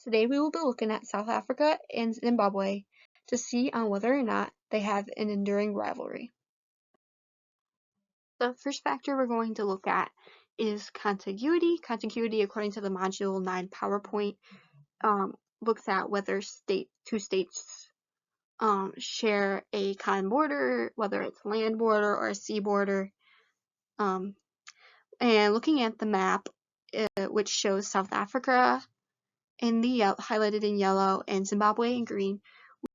Today we will be looking at South Africa and Zimbabwe to see on whether or not they have an enduring rivalry. The first factor we're going to look at is contiguity. Contiguity, according to the Module 9 PowerPoint, looks at whether two states share a common border, whether it's land border or a sea border. And looking at the map, which shows South Africa in the highlighted in yellow and Zimbabwe in green,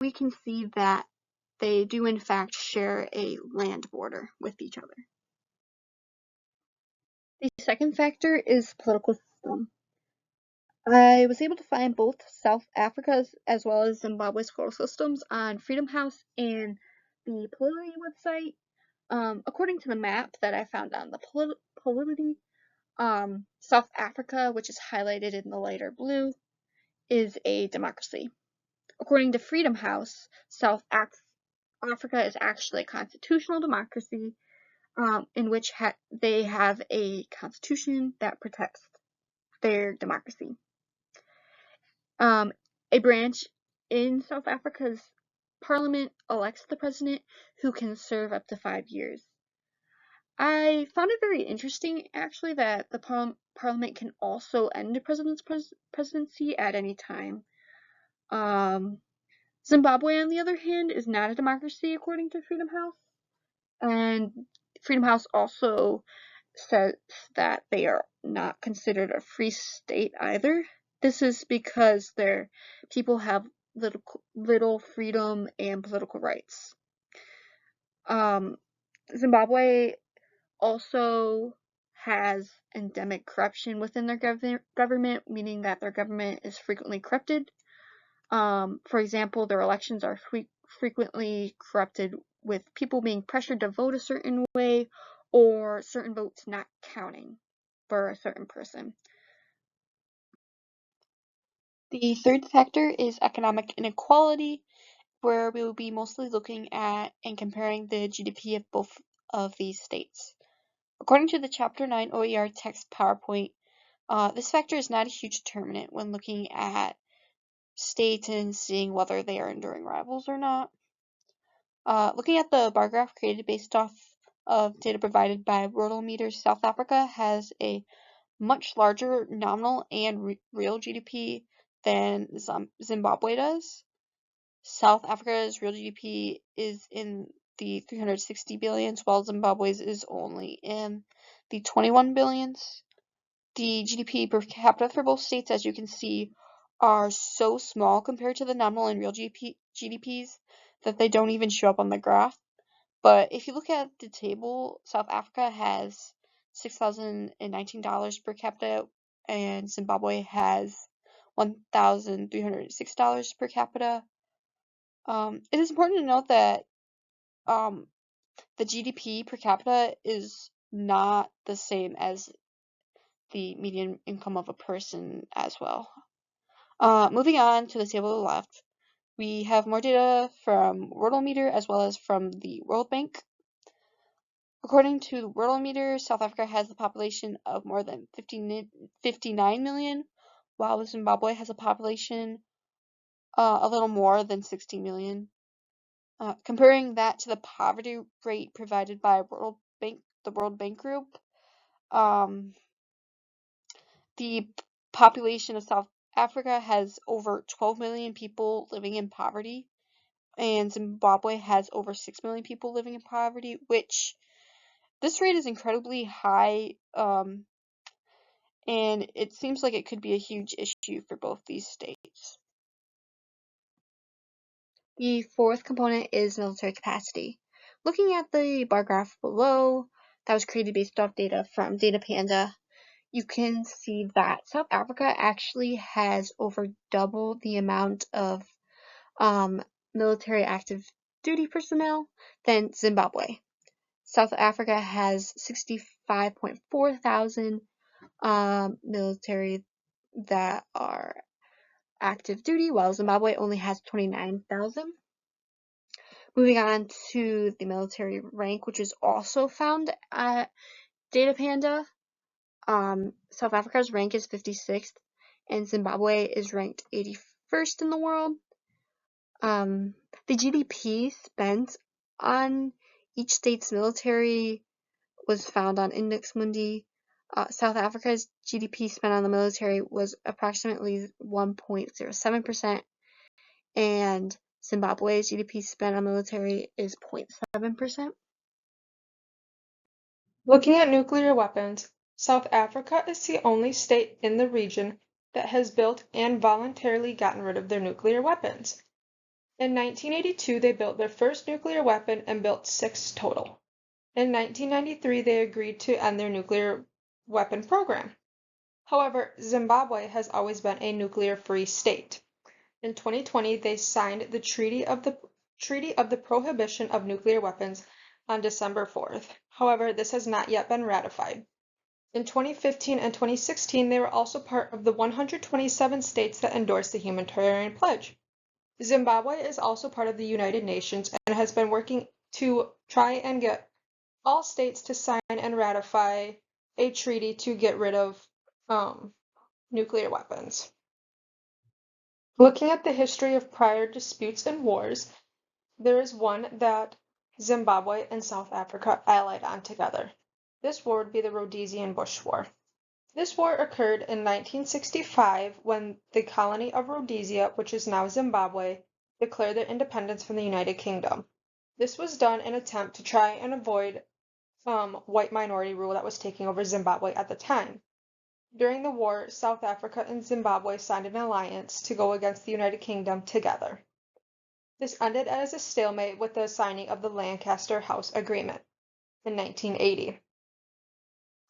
we can see that they do in fact share a land border with each other. The second factor is political system. I was able to find both South Africa's as well as Zimbabwe's political systems on Freedom House and the Polity website. According to the map that I found on the Polity, South Africa, which is highlighted in the lighter blue, is a democracy. According to Freedom House, South Africa is actually a constitutional democracy in which they have a constitution that protects their democracy. A branch in South Africa's parliament elects the president, who can serve up to 5 years. I found it very interesting, actually, that the parliament can also end a president's presidency at any time. Zimbabwe, on the other hand, is not a democracy according to Freedom House, and Freedom House also says that they are not considered a free state either. This is because their people have little freedom and political rights. Zimbabwe also has endemic corruption within their government, meaning that their government is frequently corrupted. For example, their elections are frequently corrupted, with people being pressured to vote a certain way or certain votes not counting for a certain person. The third factor is economic inequality, where we will be mostly looking at and comparing the GDP of both of these states. According to the Chapter 9 OER text PowerPoint, this factor is not a huge determinant when looking at states and seeing whether they are enduring rivals or not. Looking at the bar graph created based off of data provided by Worldometer, South Africa has a much larger nominal and real GDP than Zimbabwe does. South Africa's real GDP is in the 360 billions, while Zimbabwe's is only in the 21 billions. The GDP per capita for both states, as you can see, are so small compared to the nominal and real GDPs that they don't even show up on the graph. But if you look at the table, South Africa has $6,019 per capita, and Zimbabwe has $1,306 per capita. It is important to note that the GDP per capita is not the same as the median income of a person as well. Moving on to the table to the left, we have more data from Worldometer as well as from the World Bank. According to the Worldometer, South Africa has a population of more than 59 million, while Zimbabwe has a population a little more than 60 million. Comparing that to the poverty rate provided by the World Bank Group, the population of South Africa has over 12 million people living in poverty, and Zimbabwe has over 6 million people living in poverty, which this rate is incredibly high, and it seems like it could be a huge issue for both these states. The fourth component is military capacity. Looking at the bar graph below, that was created based off data from DataPanda, you can see that South Africa actually has over double the amount of military active duty personnel than Zimbabwe. South Africa has 65.4 thousand military that are active duty, while Zimbabwe only has 29,000. Moving on to the military rank, which is also found at DataPanda. South Africa's rank is 56th, and Zimbabwe is ranked 81st in the world. The GDP spent on each state's military was found on Index Mundi. South Africa's GDP spent on the military was approximately 1.07%, and Zimbabwe's GDP spent on military is 0.7%. Looking at nuclear weapons, South Africa is the only state in the region that has built and voluntarily gotten rid of their nuclear weapons. In 1982, they built their first nuclear weapon and built 6 total. In 1993, they agreed to end their nuclear weapon program. However, Zimbabwe has always been a nuclear-free state. In 2020, they signed the Treaty of the Prohibition of Nuclear Weapons on December 4th. However, this has not yet been ratified. In 2015 and 2016, they were also part of the 127 states that endorsed the Humanitarian Pledge. Zimbabwe is also part of the United Nations and has been working to try and get all states to sign and ratify a treaty to get rid of nuclear weapons. Looking at the history of prior disputes and wars, there is one that Zimbabwe and South Africa allied on together. This war would be the Rhodesian Bush War. This war occurred in 1965 when the colony of Rhodesia, which is now Zimbabwe, declared their independence from the United Kingdom. This was done in an attempt to try and avoid white minority rule that was taking over Zimbabwe at the time. During the war, South Africa and Zimbabwe signed an alliance to go against the United Kingdom together. This ended as a stalemate with the signing of the Lancaster House Agreement in 1980.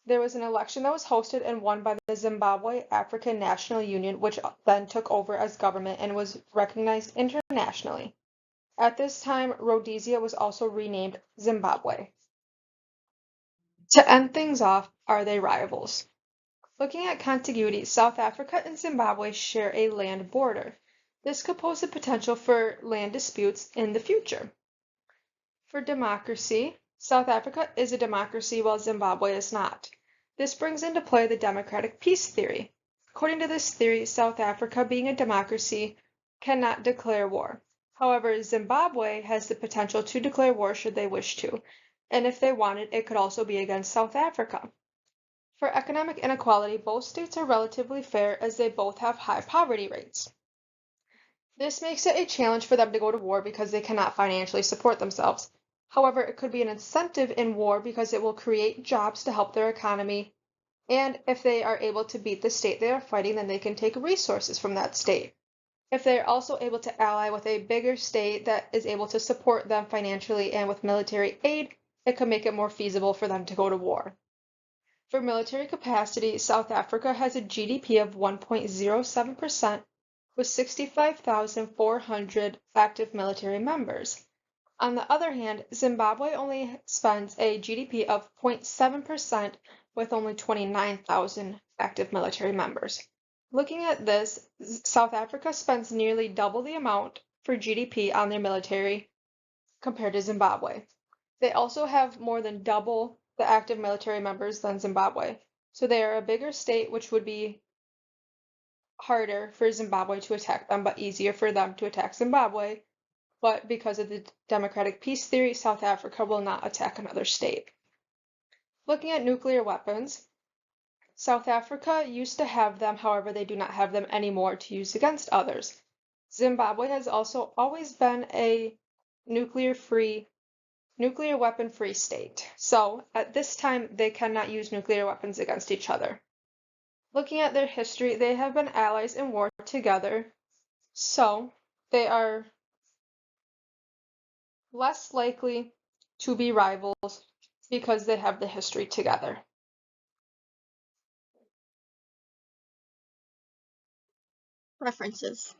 There was an election that was hosted and won by the Zimbabwe African National Union, which then took over as government and was recognized internationally. At this time, Rhodesia was also renamed Zimbabwe. To end things off, are they rivals? Looking at contiguity, South Africa and Zimbabwe share a land border. This could pose the potential for land disputes in the future. For democracy, South Africa is a democracy while Zimbabwe is not. This brings into play the democratic peace theory. According to this theory, South Africa, being a democracy, cannot declare war. However, Zimbabwe has the potential to declare war should they wish to, and if they wanted, it could also be against South Africa. For economic inequality, both states are relatively fair as they both have high poverty rates. This makes it a challenge for them to go to war because they cannot financially support themselves. However, it could be an incentive in war because it will create jobs to help their economy, and if they are able to beat the state they are fighting, then they can take resources from that state. If they are also able to ally with a bigger state that is able to support them financially and with military aid, it could make it more feasible for them to go to war. For military capacity, South Africa has a GDP of 1.07% with 65,400 active military members. On the other hand, Zimbabwe only spends a GDP of 0.7% with only 29,000 active military members. Looking at this, South Africa spends nearly double the amount for GDP on their military compared to Zimbabwe. They also have more than double the active military members than Zimbabwe. So they are a bigger state, which would be harder for Zimbabwe to attack them, but easier for them to attack Zimbabwe. But because of the democratic peace theory, South Africa will not attack another state. Looking at nuclear weapons, South Africa used to have them, however, they do not have them anymore to use against others. Zimbabwe has also always been a nuclear weapon-free state. So at this time, they cannot use nuclear weapons against each other. Looking at their history, they have been allies in war together, so they are less likely to be rivals because they have the history together. References.